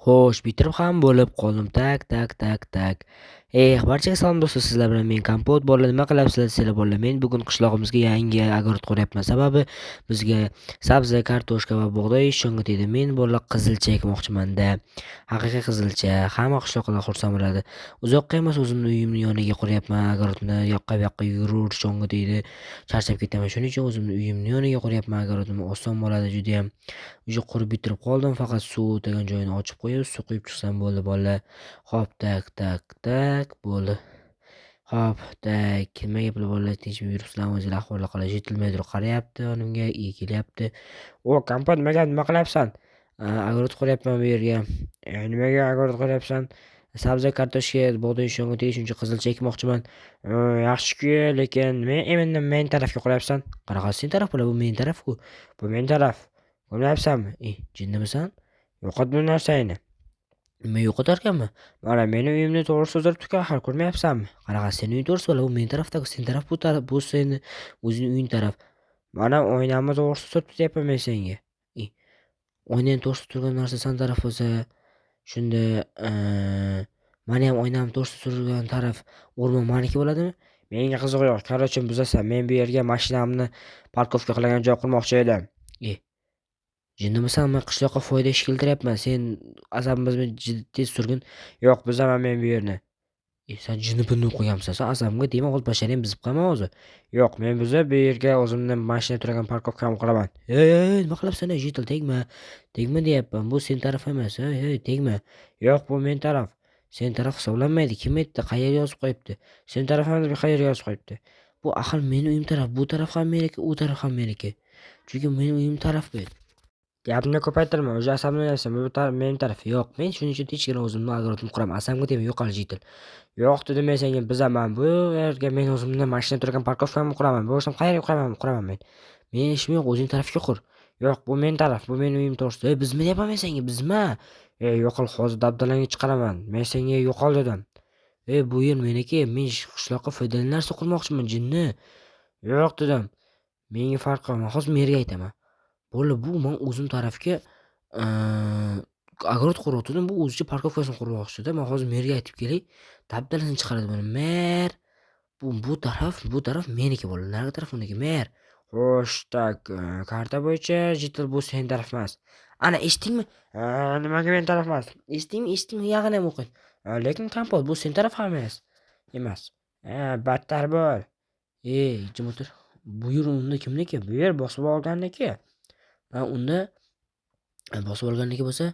Xo'sh, bitirib ham bo'lib qoldim. Tak, tak, tak, tak. Barchaga salom do'stlar, sizlar bilan men Kompot. Bolalar, nima qilyapsizlar sizlar bolalar? Men bugun qishlog'imizga yangi огород quryapman. Sababi bizga sabzi, kartoshka va bug'doy shonga tegdi. Men bolalar qizilcha ekmoqchiman-da. Haqiqiy qizilcha. Hamma qishloqlar xursand bo'ladi. Uzoqqa emas, o'zimni uyimni yoniga quryapman. Огородni yoqqa bu yoqqa yurur, shonga tegdi. Charchab ketaman. Shuning uchun o'zimni uyimni yoniga quryapman. огородimni oson bo'ladi juda ham. Уже qurib bitirib qoldim. Faqat suv degan joyini ochib qo'yib, suv quyib chiqsam bo'ldi bolalar. Hop, tak, tak, tak bo'ldi. Hop, tak. Nimaga bular bolalar tinchib yuribsizlarmi? O'zinglar ahvollar qalay? Yetilmaydir qarayapti yonimga, kelyapti. Kompot, nima qilyapsan? Огород quryapman bu yerga. Nimaga огород quryapsan? Sabzi, kartoshka, bug'doy shonga tegish uchun qizilcha ekmoqchiman. Yaxshi-ku, lekin men tarafga quryapsan. Qanaqa sen taraf bo'la? Bu men taraf-ku. Bu men taraf. Ko'ryapsanmi? Jinnimisan? Yo'qot bu narsangni. Nima yo'qotarkanman? Mana meni uyimni to'g'risi turibdi-ku, axir ko'rmayapsanmi? Qanaqa sening uying to'g'risi bo'la? Bu men tarafda-ku, sen taraf bu taraf, bu seni o'zing uying taraf. Mana oynamni to'g'risi turibdi deyapman men senga. Oynang to'g'risi turgan narsa san taraf bo'lsa, shunda mani ham oynamni to'g'risi turgan taraf o'rmon meniki bo'ladimi? Menga qizig'i yo'q. Короче, buzasan. Men bu yerga mashinamni parkovka qilgan joy qurmoqchi edim. Jinnimisan? Men qishloqqa foyda ish keltiryapman. Sen asabimizni tez surgin. Yo'q, buzaman men bu yerni. Sen jinni bunni qo'yamsan. Sen asabimga tegma, hozir basharang bizib qolma o'zi. Yo'q, men buzib bu yerga o'zimni mashina turgan parkovkamni quraman. Nima qilyapsan? Jitil tegma. Tegma deyapman. Bu sen taraf emas. Tegma. Yo'q, bu men taraf. Sen taraf hisoblanmaydi. Kim aytdi? Qayerga yozib qo'yibdi? Sen taraf emas, qayerga yozib qo'yibdi? Bu ahil mening uyim taraf. Bu taraf ham meniki, u taraf ham meniki. Chunki mening uyim taraf bu. Gapni ko'paytirma, o'zi asablanayapsan. Bu mening taraf. Yo'q, men shuning uchun tinchgina o'zimni огородimni quraman. Asabimga tegma, yo'qol jitil. Yo'q dedim men senga, bizaman. Bu yerga men o'zimni mashina turgan parkovkamni quraman. Bo'lsam qayerga quraman men. Mening ishim yo'q, o'zing tarafga qur. Yo'q, bu men taraf, bu mening uyim to'g'risida. Bizma deyapman men senga, bizma. Yo'qol, hozir dabdalangga chiqaraman. Men senga yo'qol dedim. Bu yer meniki, men qishloqqa foydali narsa qurmoqchiman, jinni. Yo'q dedim. Menga farqi yo'q. Men hozir merga aytaman. Bo'ldi, bu men o'zim tarafga огород quryapti-da, bu o'zicha parkovkasini qurmoqchi-da. Men hozir merga aytib kelay, dabdalasini chiqaradi buni. Mer, bu taraf meniki bo'ldi. Narigi taraf uniki. Mer. Xo'sh, tak, karta bo'yicha jitil bu sen taraf emas. Ana eshitdingmi? Nimaga men taraf emas? Eshitdingmi? Yag'ini ham o'qing. Lekin Kompot, bu sen taraf ham emas. Emas. Battar bo'l. Jim o'tir. Bu yer unda kimniki? Bu yer bosib olganniki. Unda bosib olganniki bo'lsa,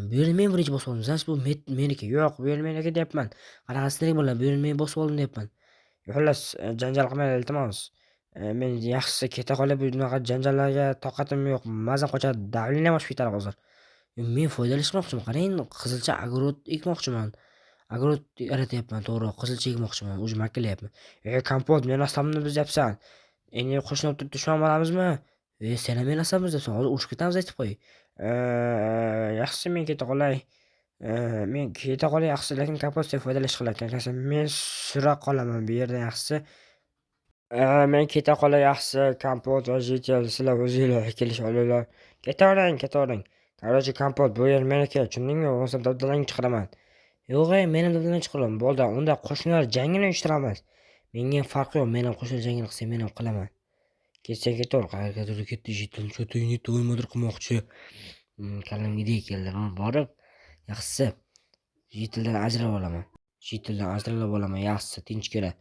bu yerni men birinchi bosib oldim. Zas bu meniki. Yo'q, bu yer meniki deyapman. Qanaqasidan bo'ladi? Bu yerni men bosib oldim deyapman. Xullas, janjal qilmanglar iltimos. Men yaxshisi keta qolib, bunaqa janjallarga toqatim yo'q. Mazam qochadi, davleniyam oshib ketadi hozir. Men foydali ish qilmoqchiman. Qarang, qizilcha огород ekmoqchiman. Огород yaratyapman, to'g'ri, qizilcha ekmoqchiman. O'zi makilayapman. Kompot, men asabimni buzyapsan. Endi qo'shni o'tirib dushman bo'lamizmi? Sen ham men asabimiz debsan. Hozir urushib ketamiz aytib qo'y. Yaxshisi men keta qolay. Yaxshisi, lekin Kompot sen foydali ish qilayotgan. Men sura qolaman bu yerda yaxshisi. Men keta qolay yaxshisi. Kompot va jitel sizlar o'zinglar kelishib olinglar. Ketavering. Короче, Kompot, bu yer meniki. Tushundingmi? Bo'lmasa dabdalangni chiqaraman. Yo'q, men ham dabdalangni chiqaraman. Bo'ldi, unda qo'shnilar jangini uyushtiramiz. Menga farqi yo'q. Men ham qo'shnilar jangini qilsam, men ham qilaman. Ketsang ketaver, qayergadir ketdi jitil. Cho'tagini to'ymadir qilmoqchi. Kallamga idea keldi. Men borib, yaxshisi jitildan ajralib olaman. Yaxshisi tinchgina.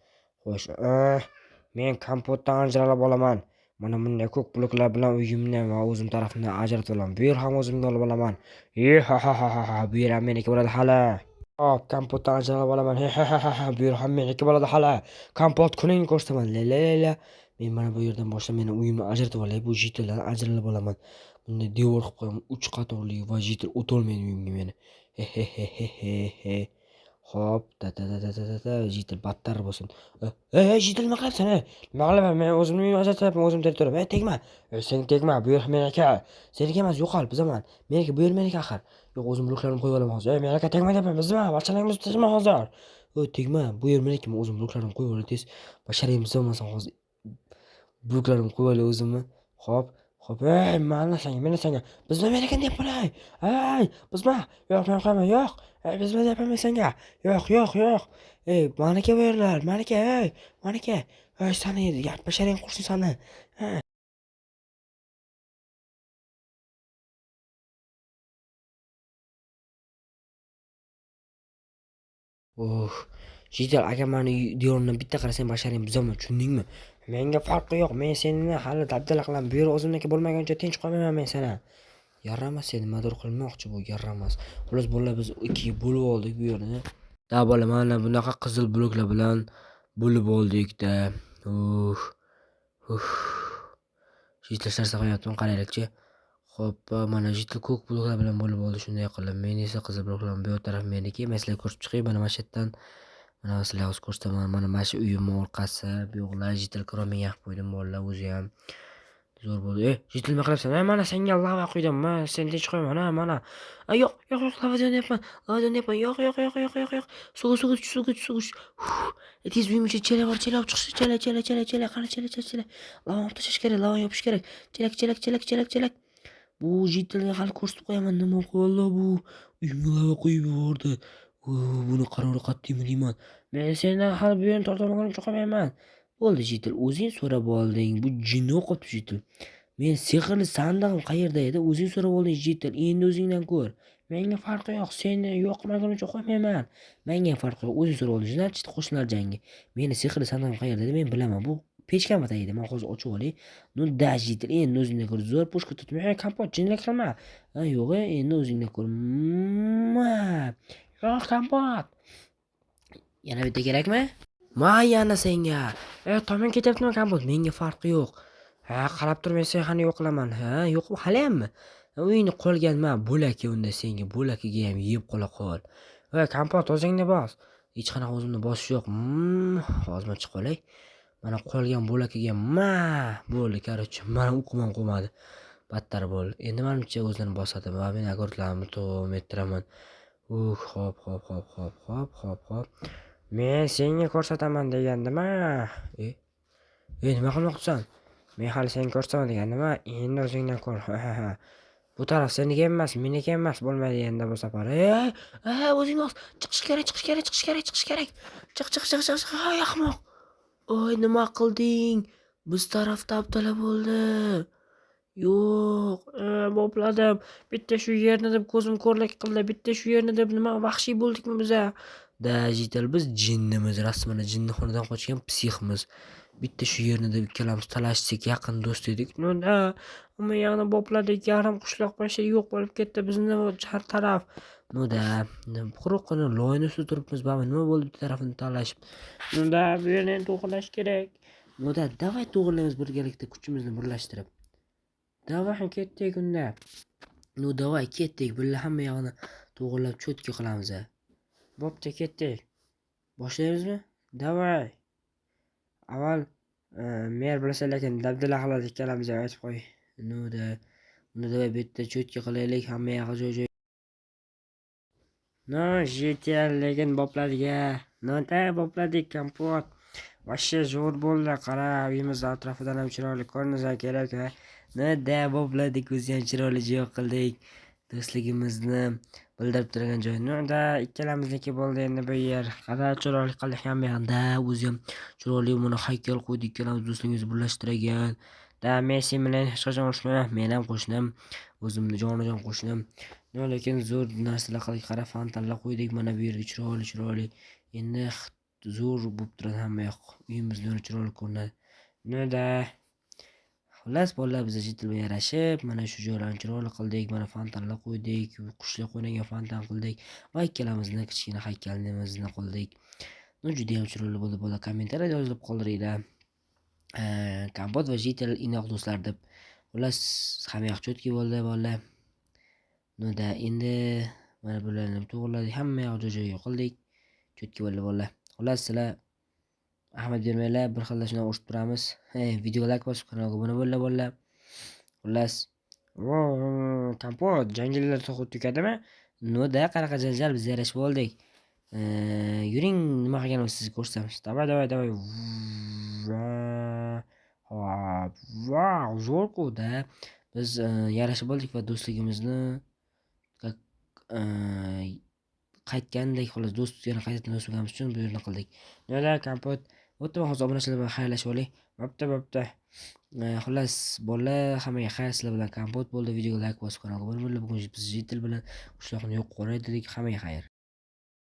Xo'sh, men Kompotdan ajralib olaman. Mana bunday ko'k bloklar bilan uyimni va o'zim tarafimdan ajratib olaman. Bu yer ham o'zimga olib olaman. Bu yer ham meniki bo'ladi hali. Hop, Kompotdan ajralib olaman. Bu yer ham meniki bo'ladi hali. Kompot kuningni ko'rsataman. La. Men mana bu yerdan boshlab meni uyimni ajratib olay. Bu jitildan ajralib olaman. Bunday devor qilib qo'yaman. 3 qatorli va jitil o'tolmaydi uyimga meni. Hop, jitil battar bo'lsin. Jitil nima qilyapsan? Nima qilaman? Men o'zimni uyimni ajratyapman, o'zim territoriyam. Tegma. Sen tegma, bu yer meniki. Seniki emas, yo'qol, bizaman. Meniki, bu yer meniki axir. Yo'q, o'zim bloklarimni qo'yib olaman hozir. Meniki tegma deyapman, bizma. Barchalarimiz tegma hozir. Tegma, bu yer meniki. Men o'zim bloklarimni qo'yib olay tez. Basharang bizaman hozir. Bloklarimni qo'yib olay o'zimni. Hop, Xo'p, mana senga. Bizma men ekan deyapman, ey. Ey, bizma. Yo'q, men qo'yman, yo'q. Ey, bizma deyapman men senga. Yo'q. Ey, manaka bu yerlar, manaka, ey. Manaka. Ey, sani gaplasharing qursin sani. Ha. Oh, Jital aka mani devordan bitta qarasang basharang buzaman, tushundingmi? Menga farqi yo'q. Men seni hali dabdala qilaman. Bu yer o'zimniki bo'lmaguncha tinch qolmayman men seni. Yaramas seni nimadir qilmoqchi bu, yaramas. Xullas bolalar biz ikkiga bo'lib oldik bu yerni. Da bola mana bunaqa qizil bloklar bilan bo'lib oldik-da. Uh, uh. Jital sharsa qo'yapman, qaraylikchi. Xo'p, mana jital ko'k bloklar bilan bo'lib oldi, shunday qilib. Men esa qizil bloklar bu taraf meniki. Men sizlarga ko'rsatib chiqay, mana mana shu yerdan. Mana sizlarga hozir ko'rsataman. Mana mana shu uyimning orqasi. Bu yoqlar jital kirolmay yaqib qo'ydim bolalar o'zi ham. Zo'r bo'ldi. Jitil nima qilyapsan? Mana senga lava quydim. Sen tinch qo'yma. Mana. Yo'q, lava yonyapman. Yo'q. Suv. Tez buyimcha chela bor, chela olib chiqish. Chela. Qani chela. Lava olib tashlash kerak, lava yopish kerak. Chelak. Bu jitilga hali ko'rsatib qo'yaman. Nima qildi bu? Uyimga lava quyib yubordi. Buni qarori qat'iymi deyman. Men sendan hali bu yerni tortamaguncha qo'ymayman. Bo'ldi jitil, o'zing so'rab olding. Bu jinni o'qibdi jitil. Men sehrli sandig'im qayerda edi? O'zing so'rab olding jitil. Endi o'zingdan ko'r. Menga farqi yo'q. Seni yo'qmagunicha qo'ymayman. Menga farqi yo'q. O'zing so'rab olding. Значит, qo'shnilar jangi. Meni sehrli sandig'im qayerda edi? Men bilaman. Bu pechkam tagida. Men hozir ochib olay. Ну да, jitil. Endi o'zingdan ko'r. Zo'r pushka tutma. Kompot jinnilik qilma. Yo'q, endi o'zingdan ko'r. Yo'q, kompot. Yana bitta kerakmi? Yana senga. Tomon ketyaptimi kompot? Menga farqi yo'q. Qarab tur, men seni qani yo'qlaman. Yo'q, haliyammi? Uyni qolganman, bo'laka unda senga, bo'lakaga ham yeb qola qol. Kompot o'zingni bos. Hech qanaqa o'zimni bosish yo'q. Hozir chiqib qolay. Mana qolgan bo'lakaga bo'ldi, короче. Mana o'qimam qolmadi. Battar bo'ldi. Endi menimcha o'zlarini bosadi. Va men agortlarni davom ettiraman. Hop. Men senga ko'rsataman degandim-a. Nima qilmoqchisan? Men hali senga ko'rsataman degandim-a. Endi o'zingdan ko'r. Bu taraf seniki emas, meniki emas bo'lmaydi endi bu safar. O'zing bos. Chiqish kerak. Chiq. Ahmoq. Nima qilding? Biz tarafda abdala bo'ldi. Yo'q, bopladim. Bitta shu yerni deb ko'zim ko'rlik qildi. Bitta shu yerni deb nima vahshiy bo'ldikmi biz? Jital, biz jinnimiz, rasman jinnixonadan qochgan psixmiz. Bitta shu yerni deb ikkalamiz talashdik, yaqin do'st edik. Hamma yoqni bopladik, yarim qishloq boshi yo'q bo'lib ketdi bizni har taraf. Quruqqina loyni ustida turibmiz, nima bo'ldi bitta tarafini talashib. Bu yerni to'g'irlash kerak. Davay to'g'irlaymiz birgalikda kuchimizni birlashtirib. Davay ketdik unda. Davay ketdik, birga hamma yoqni to'g'irlab cho'tki qilamiz. Bo'pti, ketdik. Boshlaymizmi? Davay. Avval mer bilsa lekin dabdala qiladi ikkalamiz ham aytib qo'y. Davay bitta cho'tki qilaylik, hamma yoqqa joy. Jital, lekin bopladik. Bopladik kompot. Vashshe zo'r bo'ldi. Qara, uyimiz atrofidan ham chiroyli ko'rinsa kerak. Bopladik, o'zi ham chiroyli joy qildik. Do'stligimizni bildirib turgan joy. Ikkalamizniki bo'ldi endi bu yer. Qara, chiroyli qildik ham yoqda. O'zi ham chiroyli mana haykal qo'ydik, ikkalamiz do'stligimizni birlashtirgan. Messi bilan hech qachon urushmayman. Men ham qo'shnim, o'zimni jonajon qo'shnim. Lekin zo'r narsalar qildik. Qara, fontanlar qo'ydik mana bu yerga chiroyli. Endi zo'r bo'lib turadi hamma yoq. Uyimiz chiroyli ko'rinadi. Xullas, bolalar biz jitil bilan yarashib, mana shu joylarni chiroyli qildik. Mana fontanlar qo'ydik, qushlar o'ynagan fontan qildik va ikkalamizni kichkina haykalimizni qildik. Juda ham chiroyli bo'ldi. Bolalar kommentariyada yozib qoldiringlar. Kompot va jitil inoq do'stlar deb. Xullas, hamma yoq cho'tki bo'ldi bolalar. Endi mana bularni to'g'irladik, hamma yoq joy-joyiga qildik. Cho'tki bo'ldi bolalar. Xullas, sizlar Ahmad bermanglar, bir xilda shuni urishib turamiz. Video like bosib kanalga obuna bo'linglar bolalar. Xullas, kompot janjallar to'xtab tukadimi? Qanaqa janjal, biz yarashib oldik. Yuring, nima qilganimizni sizga ko'rsatamiz. Davay. Hop, zo'r-ku-da. biz yarashib oldik va do'stligimizni как qaytgandek xolos do'st yana qaytadan do'st bo'lganimiz uchun bu yerni qildik. Nima kompot o'tdi, hozir obunachilar bilan xayrlashib olay. Bo'pti. Xullas bolalar, hammaga xayr, sizlar bilan kompot bo'ldi. Videoga layk bosib kanalga obuna bo'linglar. Bugun biz Jitil bilan qishloqni yo'q qilib dedik. Hammaga xayr.